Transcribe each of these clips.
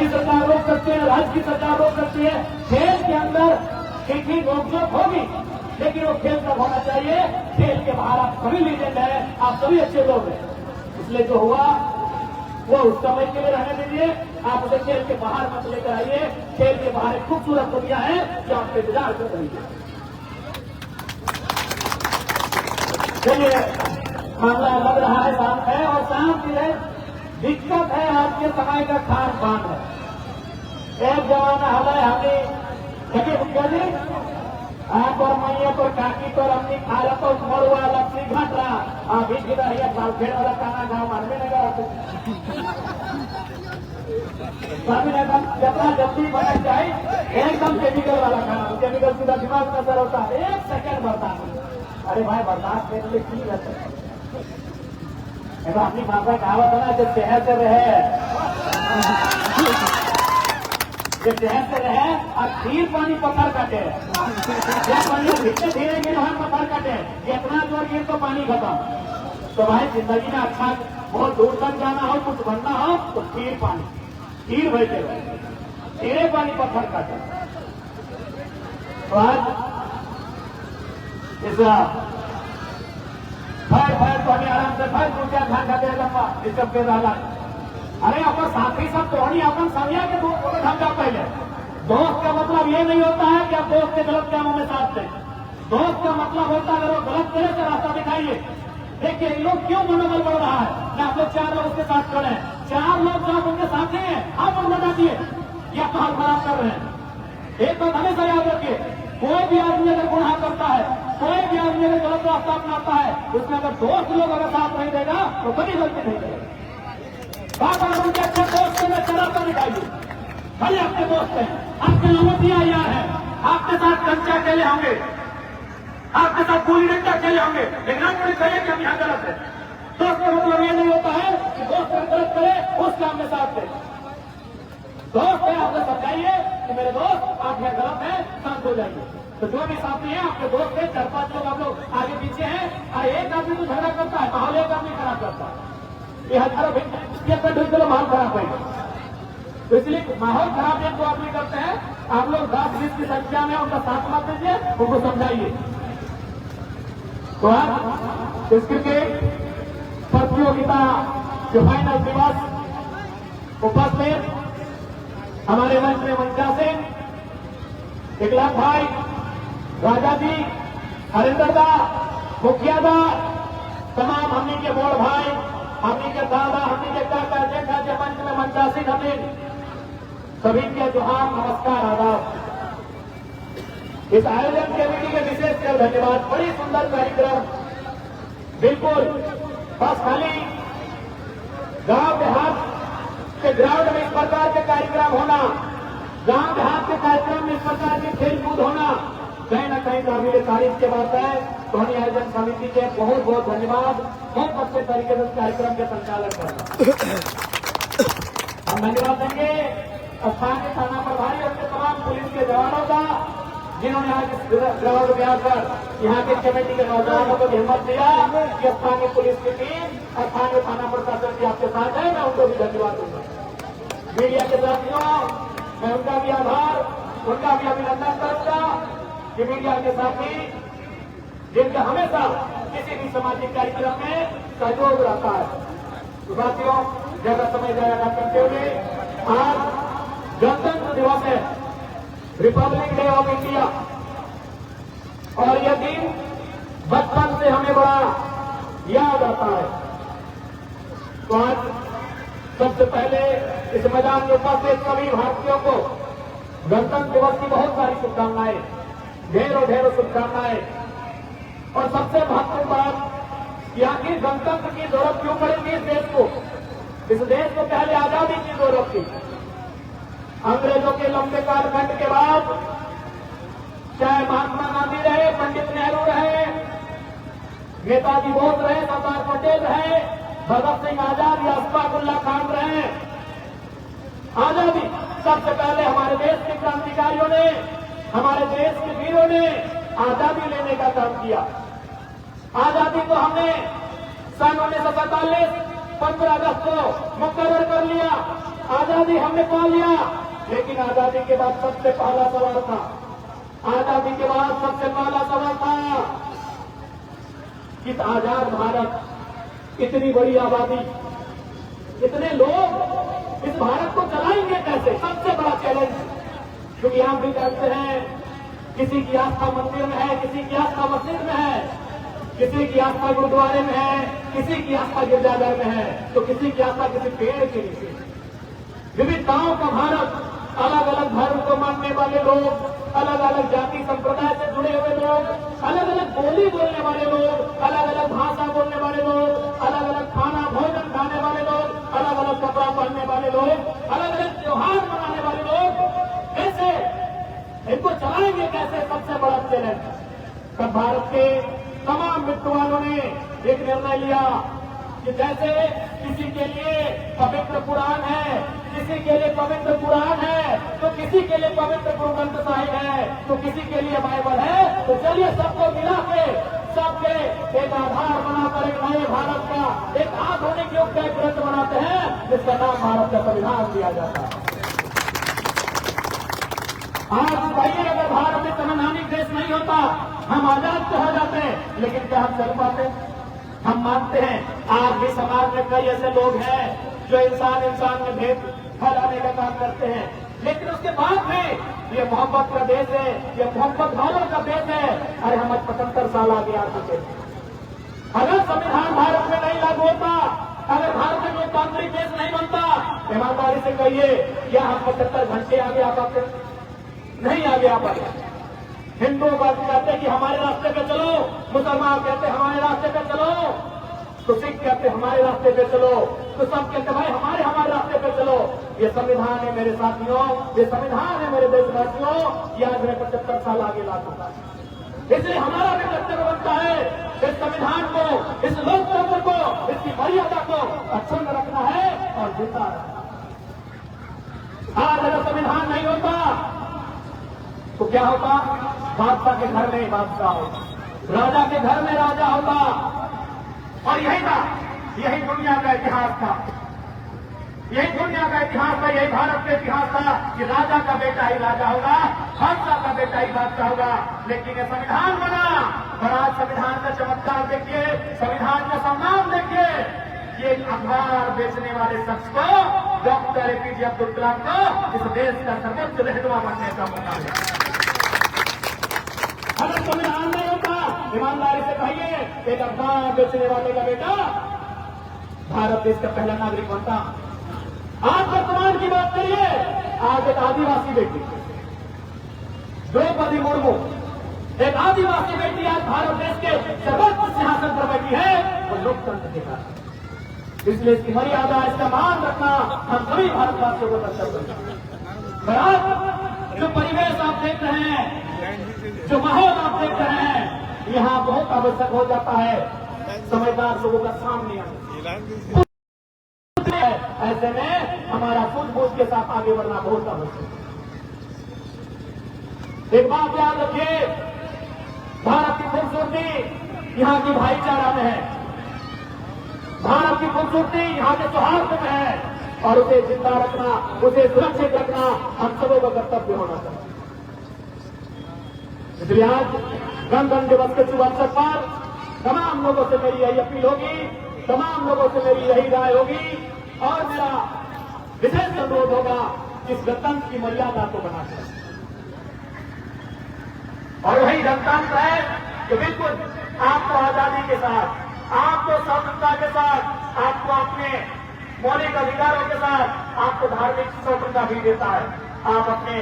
की सरकार रोक सकती है, राज्य की सरकार रोक सकती है। खेल के अंदर ठीक रोक होगी, लेकिन वो खेल तब होना चाहिए, खेल के बाहर आप सभी लीजेंड हैं, आप सभी अच्छे लोग हैं। इसलिए जो हुआ वो उस समय के लिए रहने दीजिए, आप उसे खेल के बाहर मत लेकर आइए। खेल के बाहर एक खूबसूरत दुनिया है जो आपके इंतजार कर रही है। चलिए, मामला लग रहा है शांत है, और शांत है। दिक्कत है आज के समय का खान पान है। एक जमाना हमें देखिए मुखिया जी, आप और मैया पर काकी पर अपनी खाला तो मरुआ लपसी घट रहा, अभी भी रही बालखेड़ वाला खाना गाँव मानवे नहीं करा जितना जल्दी बना जाए, एकदम केमिकल वाला खाना, केमिकल सीधा दिमाग में असर होता है, 1 सेकेंड बर्दाश्त। अरे भाई बर्दाश्त करने के लिए ठीक रहते हैं। अपनी भाषा कहावत है ना, जो शहर से रहे और खीर पानी पत्थर काटे, धीरे धीरे गिर हम पत्थर काटे, जितना जोर गिर तो पानी खत्म। तो भाई जिंदगी में अच्छा बहुत दूर तक जाना हो, कुछ बनना हो तो खीर पानी, खीर भेजे धीरे पानी पत्थर काटे। तो आज इस फैर तो हमें आराम से फैर दूसरा ध्यान खाते लंबा डिस्टर्ब कर रहा। अरे अपन साथी सब तो नहीं, अपन समझा के ढंग का पहले। दोस्त का मतलब ये नहीं होता है कि आप दोस्त के गलत कामों में साथ दें। दोस्त का मतलब होता है अगर वो गलत करे तो रास्ता दिखाइए। देखिए इन लोग क्यों मनोबल बढ़ रहा है, आप लोग 4 लोग उसके साथ खड़े हैं, 4 लोग जो आप उनके साथ नहीं है आप उनको बता दिए या हाल खराब कर रहे हैं। एक बात हमेशा याद रखिए, कोई भी आदमी अगर गुनाह करता है, कोई भी आदमी अगर गलत रास्ता अपनाता है, उसमें अगर दोस्त लोग अगर साथ नहीं देगा तो कभी गलती नहीं करेगा। बात अगर उनके अच्छे दोस्त से चलाता दिखाइए, भले आपके दोस्त हैं, आपके लवतिया यार है, आपके साथ कंचा अकेले होंगे, आपके साथ गोली डंडा अकेले होंगे, लेकिन आप मुझे कहिए कि हम यहाँ गलत है। दोस्त का मतलब ये नहीं होता है कि दोस्त अगर गलत करे उस काम में साथ दे। दोस्त है आपको समझाइए कि मेरे दोस्त आप यहाँ गलत है, शांत हो जाइए। तो जो भी साथी है आपके दोस्त है, 4-5 लोग आप लोग आगे पीछे हैं, और एक आदमी तो झगड़ा करता है, माहौल एक आदमी खराब करता है, ये हजारों चलो माहौल खराब है। तो इसलिए माहौल खराब एक 2 आदमी करते हैं, आप लोग 10-20 की संख्या में उनका साथ मत दीजिए, उनको समझाइए। तो आज इस क्रिकेट प्रतियोगिता के फाइनल दिवस उपस्थित हमारे मंच में मंचा सिंह, इकलाक भाई, राजा जी, हरिंदर दा, मुखिया दा, तमाम हमनी के बोर्ड भाई, हमनी के दादा, हमनी के काका जेठा के मंच में मंचा सिंह, हमने सभी के जोहार नमस्कार आदाब। इस आयोजन कमेटी के विशेष कर धन्यवाद। बड़ी सुंदर कार्यक्रम, बिल्कुल बस खाली गांव देहात के ग्राउंड में इस प्रकार के कार्यक्रम होना, गांव देहात के कार्यक्रम में इस प्रकार के खेलकूद होना कहीं न कहीं काबिल तारीफ की बात है। सोनी आयोजन समिति के बहुत बहुत धन्यवाद, बहुत अच्छे तरीके से कार्यक्रम के संचालन करना। हम धन्यवाद देंगे स्थानीय थाना प्रभारी और तमाम पुलिस के जवानों का, जिन्होंने आज ग्राउंड में आकर यहाँ के कमेटी के नौजवानों को हिम्मत दिया कि स्थानीय पुलिस की टीम, स्थानीय थाना प्रशासन की आपके साथ है। मैं उनको भी धन्यवाद दूंगा। मीडिया के साथियों, मैं उनका भी आभार, उनका भी अभिनंदन करूंगा कि मीडिया के साथी जिनका हमेशा किसी भी सामाजिक कार्यक्रम में सहयोग रहता है। तो साथियों, ज्यादा समय जाया न करते हुए, आज गणतंत्र दिवस है, रिपब्लिक डे ऑफ इंडिया, और यह दिन बचपन से हमें बड़ा याद आता है। तो आज सबसे पहले इस मैदान में उपस्थित सभी भारतीयों को गणतंत्र दिवस की बहुत सारी शुभकामनाएं, ढेरों ढेरों शुभकामनाएं। और सबसे महत्वपूर्ण बात, आखिर गणतंत्र की जरूरत क्यों पड़ेगी इस देश को? इस देश को पहले आजादी की जरूरत थी। अंग्रेजों के लंबे कालखंड के बाद, चाहे महात्मा गांधी रहे, पंडित नेहरू रहे, नेताजी बोस रहे, सरदार पटेल रहे, भगत सिंह आजाद या अशफाकुल्लाह खान रहे, आजादी सबसे पहले हमारे देश के क्रांतिकारियों ने, हमारे देश के वीरों ने आजादी लेने का काम किया। आजादी तो हमने सन 1947 15 अगस्त को मुकर्रर कर लिया, आजादी हमने पा लिया। लेकिन आजादी के बाद सबसे पहला सवाल था, आजादी के बाद सबसे पहला सवाल था कि आजाद भारत, इतनी बड़ी आबादी, इतने लोग इस भारत को चलाएंगे कैसे? सबसे बड़ा चैलेंज। क्योंकि आप भी जानते हैं, किसी की आस्था मंदिर में है, किसी की आस्था मस्जिद में है, किसी की आस्था गुरुद्वारे में है, किसी की आस्था गिरजाघर में है, तो किसी की आस्था किसी पेड़ के नीचे। विविधताओं का भारत, अलग अलग धर्म को मानने वाले लोग, अलग अलग जाति संप्रदाय से जुड़े हुए लोग, अलग अलग बोली बोलने वाले लोग, अलग अलग भाषा बोलने वाले लोग, अलग अलग खाना भोजन खाने वाले लोग, अलग अलग कपड़ा पहनने वाले लोग, अलग अलग त्योहार मनाने वाले लोग, कैसे इनको चलाएंगे कैसे? सबसे बड़ा चैलेंज। तब भारत के तमाम विद्वानों ने एक निर्णय लिया कि जैसे किसी के लिए पवित्र कुरान है, किसी के लिए पवित्र कुरान है, तो किसी के लिए पवित्र गुरु ग्रंथ साहिब है, तो किसी के लिए बाइबल है, तो चलिए सबको मिला के सबके एक आधार बनाकर एक नए भारत का, एक आधुनिक युग का एक ग्रंथ बनाते हैं, जिसका नाम भारत का संविधान दिया जाता है। आज बताइए, अगर भारत एक संवैधानिक देश नहीं होता, हम आजाद तो हो जाते, लेकिन क्या हम चल पाते? हम मानते हैं आज भी समाज में कई ऐसे लोग हैं जो इंसान में भेद फैलाने का काम करते हैं, लेकिन उसके बाद भी ये मोहब्बत का देश है, ये मोहब्बत वालों का देश है। अरे हम 75 साल आगे आ चुके। अगर संविधान भारत में नहीं लागू होता, अगर भारत में लोकतांत्रिक देश नहीं बनता, ईमानदारी से कहिए, क्या हम 75 घंटे आगे आ पाते? नहीं आगे आ पाते। हिंदू बात कहते हैं कि हमारे रास्ते पे चलो, मुसलमान कहते हैं हमारे रास्ते पे चलो, तो सिख कहते हैं हमारे रास्ते पे चलो, तो सब कहते भाई हमारे रास्ते पे चलो। ये संविधान है मेरे साथियों, ये संविधान है मेरे देशवासियों, ये आज 75 साल आगे ला चुका है। इसलिए हमारा भी कर्तव्य बनता है इस संविधान को, इस लोकतंत्र को, इसकी मर्यादा को अक्षुण्ण रखना है और जीता रखना। आज अगर संविधान नहीं होता तो क्या होता? बादशाह के घर में बादशाह होता, राजा के घर में राजा होता। और यही था, यही दुनिया का इतिहास था, यही दुनिया का इतिहास था, यही भारत का इतिहास था कि राजा का बेटा ही राजा होगा, बादशाह का बेटा ही बादशाह होगा। लेकिन ये संविधान बना, और आज संविधान का चमत्कार देखिए, संविधान का सम्मान देखिए। ये अखबार बेचने वाले शख्स को, डॉक्टर एपीजे अब्दुल कलाम को इस देश का सर्वोच्च रहनुमा बनने का मौका मिला। अगर संविधान नहीं होता, ईमानदारी से कहिए, एक अखबार बेचने वाले का बेटा भारत देश का पहला नागरिक बनता। आज वर्तमान की बात करिए, आज एक आदिवासी बेटी द्रौपदी मुर्मू, एक आदिवासी बेटी आज भारत देश के सर्वोच्च सिंहासन पर बैठी है, वो लोकतंत्र के कारण। इसलिए इसकी मर्यादा, इसका मान रखना हम सभी भारतवासियों को कर्तव्य है। आज जो परिवेश आप देख रहे हैं, जो माहौल आप देख रहे हैं, यहाँ बहुत आवश्यक हो जाता है समझदार लोगों का सामने आना। ऐसे में हमारा सूझबूझ के साथ आगे बढ़ना बहुत आवश्यक है। एक बात याद रखिए, भारत की खूबसूरती यहाँ की भाईचारा में है, भारत की खूबसूरती यहाँ के सौहार्द में है, और उसे जिंदा रखना, उसे सुरक्षित रखना हम सबों का कर्तव्य होना चाहिए। इसलिए आज गणतंत्र दिवस के शुभ अवसर पर तमाम लोगों से मेरी यही अपील होगी, तमाम लोगों से मेरी यही राय होगी, और मेरा विशेष अनुरोध होगा कि इस गणतंत्र की मर्यादा को बनाकर, और वही गणतंत्र है कि बिल्कुल आपको आजादी के साथ, आपको स्वतंत्रता के साथ, आपको अपने मौलिक अधिकारों के साथ, आपको धार्मिक स्वतंत्रता भी देता है। आप अपने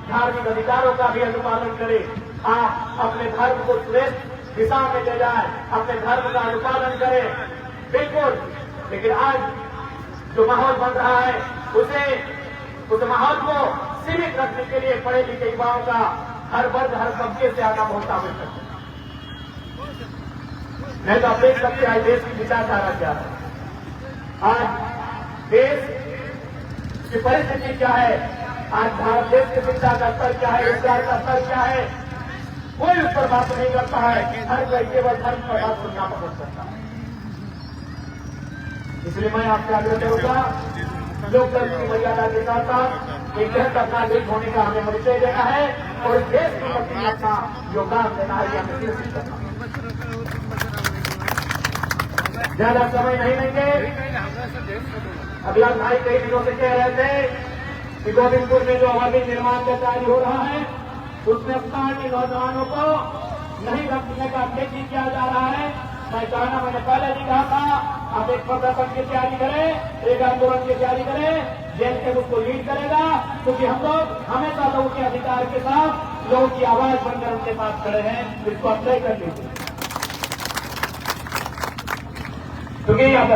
धार्मिक अधिकारों का भी अनुपालन करें, आप अपने धर्म को श्रेष्ठ दिशा में ले जाए, अपने धर्म का अनुपालन करें, बिल्कुल। लेकिन आज जो माहौल बन रहा है, उस माहौल को सीमित रखने के लिए पढ़े लिखे युवाओं का हर वर्ग, हर तबके से आना बहुत आवश्यक है। नहीं तो आप देख सकते हैं देश की विचारधारा क्या है, आज देश की परिस्थिति क्या है, आज भारत देश की शिक्षा का स्तर क्या है, रोजगार का स्तर क्या है, कोई उस पर बात नहीं करता है। हर कोई केवल धर्म पर बात सुनना पसंद करता है। इसलिए मैं आपसे आग्रह करूंगा, लोकतंत्र की मर्यादा के साथ साथ एक देश का नागरिक होने का हमें परिचय देना है और इस देश के प्रति अपना योगदान देना है, हमें सुनिश्चित करना है। ज्यादा समय नहीं लेंगे। अगला भाई कई दिनों से कह रहे थे कि गोविंदपुर में जो अवधि निर्माण का कार्य हो रहा है उसमें स्थानीय नौजवानों को नहीं रखने का खेती किया जा रहा है। मैंने पहले भी कहा था, आप एक प्रदर्शन की तैयारी करें, एक आंदोलन की तैयारी करें, जेल के उसको लीड करेगा, क्योंकि हम लोग हमेशा लोगों के अधिकार के साथ लोगों की आवाज बनकर उनके साथ खड़े हैं। इसको आप तय कर लीजिए, क्योंकि अब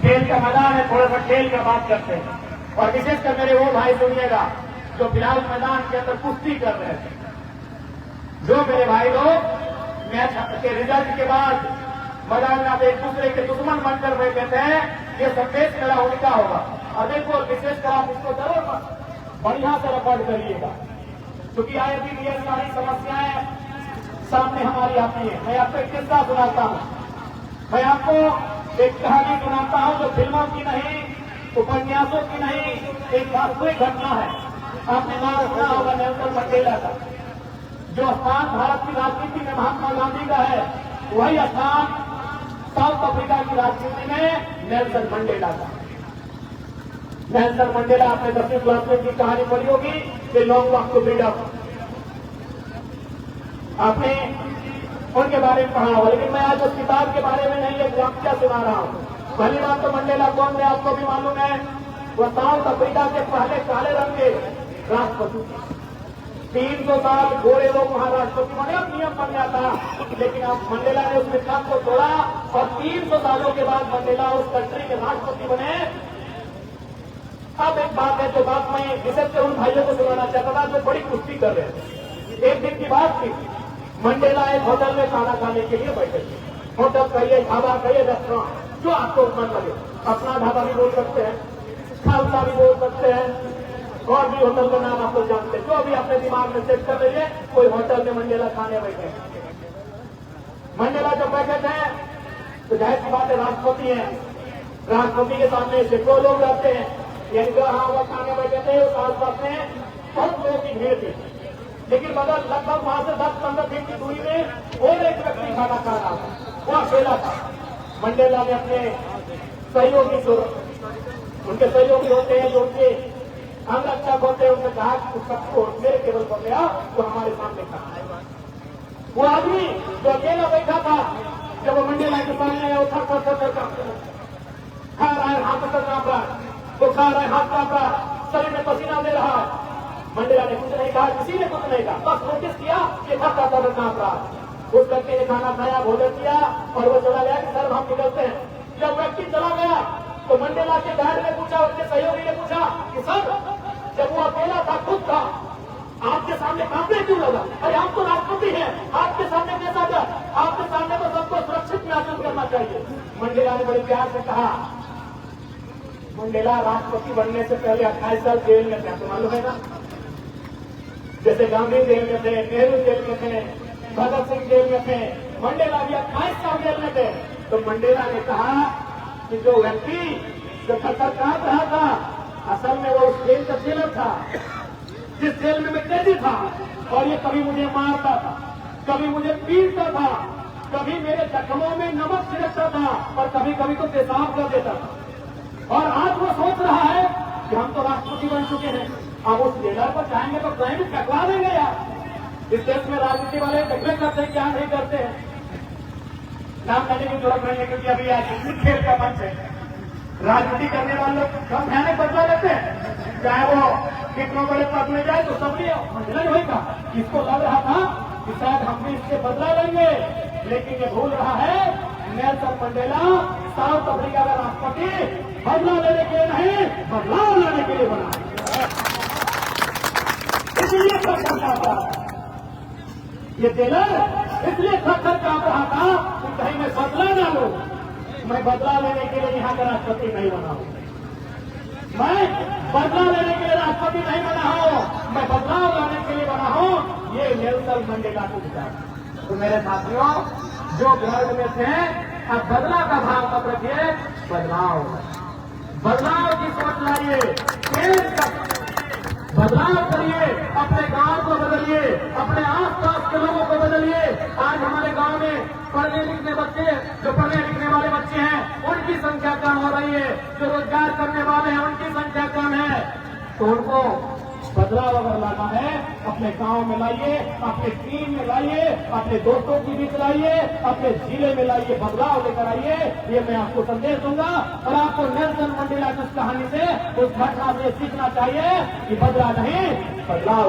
खेल का मैदान है, थोड़ा सा खेल का बात करते हैं। और विशेषकर मेरे वो भाई सुनिएगा जो फिलहाल मैदान के अंदर कुश्ती कर रहे थे, जो मेरे भाई लोग मैच के रिजल्ट के बाद मैदान में आप एक दूसरे के दुश्मन बनकर बैठे थे, ये संदेश मेरा उनका होगा। और देखो विशेषकर आप इसको जरूर बढ़िया से रिकॉर्ड करिएगा, क्योंकि आए दिन ये सारी समस्याएं सामने हमारी आती है। मैं आपको एक किस्सा सुनाता हूं, मैं आपको एक कहानी सुनाता हूं जो फिल्मों की नहीं, उपन्यासों की नहीं, एक वास्तविक घटना है। आपने नाम सुना होगा नेल्सन मंडेला का। जो स्थान भारत की राजनीति में महात्मा गांधी का है, वही स्थान साउथ अफ्रीका की राजनीति में नेल्सन मंडेला का। नेल्सन मंडेला आपने 10वीं क्लास में की कहानी पढ़ी होगी, कि लॉन्ग वॉक टू फ्रीडम, आपने उनके बारे में पढ़ा होगा। लेकिन मैं आज उस किताब के बारे में नहीं, एक वाक्य सुना रहा हूं। पहली बात तो मंडेला कौन है आपको भी मालूम है, वह साउथ अफ्रीका के पहले काले रंग के राष्ट्रपति। 300 साल गोरे लोग वहां राष्ट्रपति बने, अब नियम बन जाता, लेकिन अब मंडेला ने उस मिथक को तोड़ा और 300 सालों के बाद मंडेला उस कंट्री के राष्ट्रपति बने। अब एक बात है, जो बात मैं विशेषकर उन भाइयों को सुनाना चाहता था जो बड़ी कुश्ती कर रहे थे। एक दिन की बात थी, मंडेला एक होटल में खाना खाने के लिए बैठे थे। होटल कहिए, ढाबा कहिए, रेस्टोरेंट, जो आपको मन लगे, अपना ढाबा भी बोल सकते हैं, खालसा भी बोल सकते हैं, और भी होटल का नाम आप लोग जानते हैं, जो भी अपने दिमाग में सेट कर लीजिए। कोई होटल में मंडेला खाने बैठे, मंडेला जब बैठे थे तो जाहिर सी बात है राष्ट्रपति है, राष्ट्रपति के सामने सैकड़ों लोग रहते हैं, यानी जो हाँ वो खाने बैठे थे उस आसपास में बहुत लोगों की भीड़ थी। लेकिन मगर लगभग वहां से 10-15 फीट की दूरी में और एक व्यक्ति खाना खा रहा था, वो अकेला था। मंडेला ने अपने सहयोगी, उनके सहयोगी होते हैं जो उनके अंगरक्षक होते हैं, उनसे कहा कि सबको मेरे टेबल पर ले आओ, वो हमारे सामने खड़ा। वो आदमी जो अकेला बैठा था, जब वो मंडेला के सामने आया, खा रहा है, हाथ पर कांप रहा है, वो खा रहा है, हाथ कांप रहा है, शरीर में पसीना दे रहा है। मंडेला ने कुछ नहीं कहा, किसी ने कुछ नहीं कहा, बस नोटिस किया कि हाथ कांप रहा है। उस व्यक्ति ने खाना खाया, भोजन किया और वो चला गया कि सर हम निकलते हैं। जब व्यक्ति चला गया तो मंडेला के गार्ड ने पूछा, उसके सहयोगी ने पूछा कि सर जब वो अकेला था, खुद था, आपके सामने कांपने क्यों लगा? अरे आप तो राष्ट्रपति हैं, आपके सामने कैसा था? आपके सामने तो सबको सुरक्षित महसूस करना चाहिए। मंडेला ने बड़े प्यार से कहा, मंडेला राष्ट्रपति बनने से पहले 28 साल जेल में थे, तो मालूम है ना? जैसे गांधी जेल में थे, नेहरू जेल में थे, भगत सिंह जेल में थे, मंडेला भी 28 साल जेल में थे। तो मंडेला ने कहा कि जो व्यक्ति जो थर कांप रहा था, असल में वो उस जेल का जेलर था, जिस जेल में मैं कैदी था, और ये कभी मुझे मारता था, कभी मुझे पीटता था, कभी मेरे जख्मों में नमक छिड़कता था, और कभी कभी तो पेशाब कर देता था। और आज वो सोच रहा है कि हम तो राष्ट्रपति बन चुके हैं, अब उस जेलर पर जाएंगे तो कहीं भी टकरा देंगे यार। इस देश में राजनीति वाले टकरे करते हैं, क्या नहीं करते हैं, नाम करने की जरूरत नहीं है, क्योंकि अभी आज खेल का मंच है। राजनीति करने वाले लोग कम भयानक बदला लेते हैं, चाहे वो कितनों बड़े पद में जाए तो सब लिए मंडेला ने वही कहा। इसको लग रहा था कि शायद हम भी इससे बदला लेंगे, लेकिन ये भूल रहा है नेल्सन मंडेला साउथ अफ्रीका का राष्ट्रपति बदला लेने के लिए नहीं, बदलाव लाने के लिए बना। इसलिए ये जेलर इसलिए थर कांप रहा था कि कहीं मैं बदला ना लूं। मैं बदला लेने के लिए यहां का राष्ट्रपति नहीं बना हूं, मैं बदला लेने के लिए राष्ट्रपति नहीं बना हूं, मैं बदलाव लाने के लिए बना हूं। ये नेल्सन मंडेला को विचार। तो मेरे साथियों, जो घर में थे, अब बदला का भाव मत रखिए, बदलाव की सोच लाइए, बदलाव करिए, अपने गांव को बदलिए, अपने आसपास के लोगों को बदलिए। आज हमारे गांव में पढ़ने लिखने बच्चे, जो पढ़ने लिखने वाले बच्चे हैं, उनकी संख्या कम हो रही है। जो रोजगार करने वाले हैं, उनकी संख्या कम है। तो उनको बदलाव अगर लाना है, अपने गांव में लाइए, अपने टीम में लाइए, अपने दोस्तों के बीच लाइए, अपने जिले में लाइए, बदलाव लेकर आइए। ये मैं आपको संदेश दूंगा। और आपको नेल्सन मंडेला की कहानी से, उस घटना से सीखना चाहिए कि बदला नहीं, बदलाव